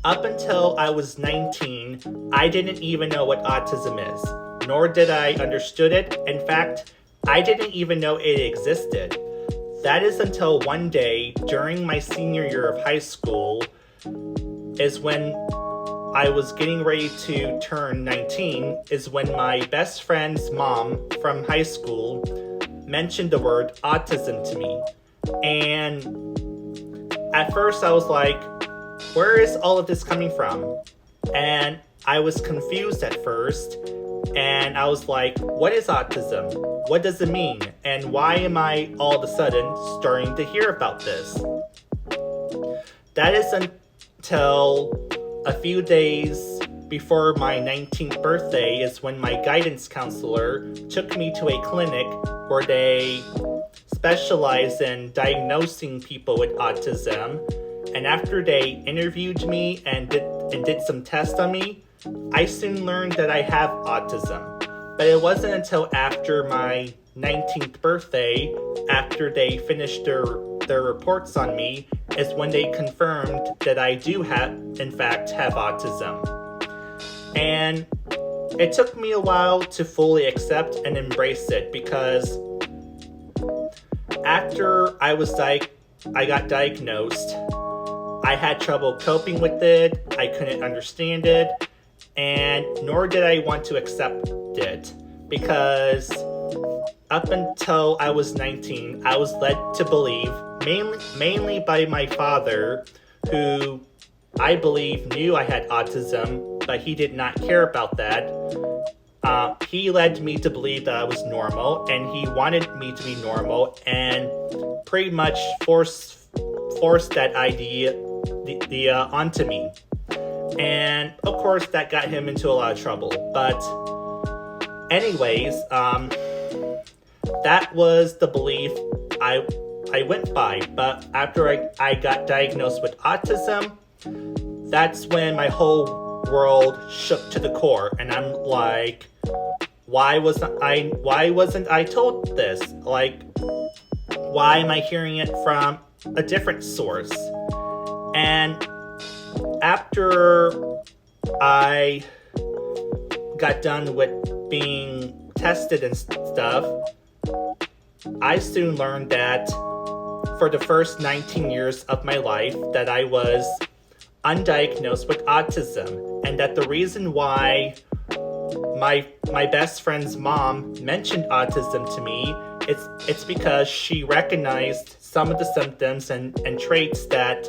Up until I was 19, I didn't even know what autism is, nor did I understood it. In fact, I didn't even know it existed. That is until one day during my senior year of high school is when I was getting ready to turn 19, is when my best friend's mom from high school mentioned the word autism to me. And at first I was like, where is all of this coming from? And I was confused at first. And I was like, what is autism? What does it mean? And why am I all of a sudden starting to hear about this? That is until a few days before my 19th birthday is when my guidance counselor took me to a clinic where they specialize in diagnosing people with autism. And after they interviewed me and did some tests on me, I soon learned that I have autism. But it wasn't until after my 19th birthday, after they finished their reports on me, is when they confirmed that I do in fact have autism. And it took me a while to fully accept and embrace it, because after I got diagnosed, I had trouble coping with it. I couldn't understand it, and nor did I want to accept it, because up until I was 19, I was led to believe, mainly by my father, who I believe knew I had autism, but he did not care about that. He led me to believe that I was normal, and he wanted me to be normal, and pretty much forced that idea onto me. And of course that got him into a lot of trouble. But anyways, that was the belief I went by. But after I got diagnosed with autism, that's when my whole world shook to the core, and I'm like, why wasn't I told this? Like, why am I hearing it from a different source? And after I got done with being tested and stuff, I soon learned that for the first 19 years of my life that I was undiagnosed with autism, and that the reason why my best friend's mom mentioned autism to me, it's because she recognized some of the symptoms and traits that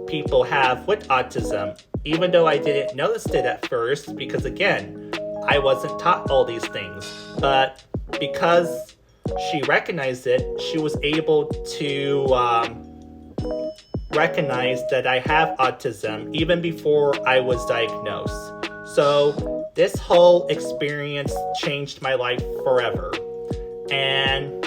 people have with autism, even though I didn't notice it at first, because again, I wasn't taught all these things. But because she recognized it, she was able to recognize that I have autism even before I was diagnosed. So this whole experience changed my life forever. And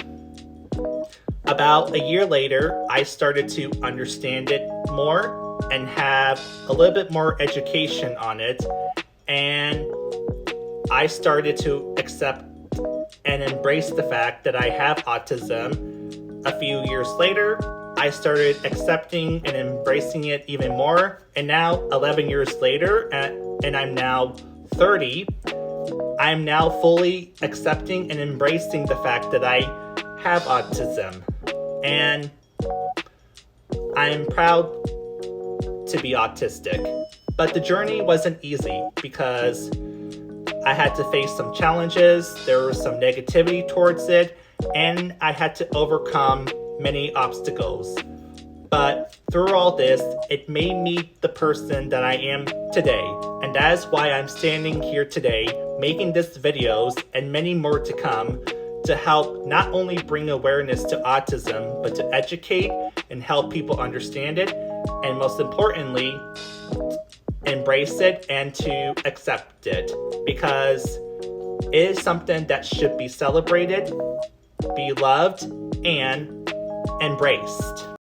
about a year later, I started to understand it more and have a little bit more education on it. And I started to accept and embrace the fact that I have autism. A few years later, I started accepting and embracing it even more. And now, 11 years later, and I'm now 30, I'm now fully accepting and embracing the fact that I have autism. And I'm proud to be autistic. But the journey wasn't easy, because I had to face some challenges, there was some negativity towards it, and I had to overcome many obstacles. But through all this, it made me the person that I am today. And that is why I'm standing here today, making this videos and many more to come, to help not only bring awareness to autism, but to educate and help people understand it, and most importantly, embrace it and to accept it, because it is something that should be celebrated, be loved, and embraced.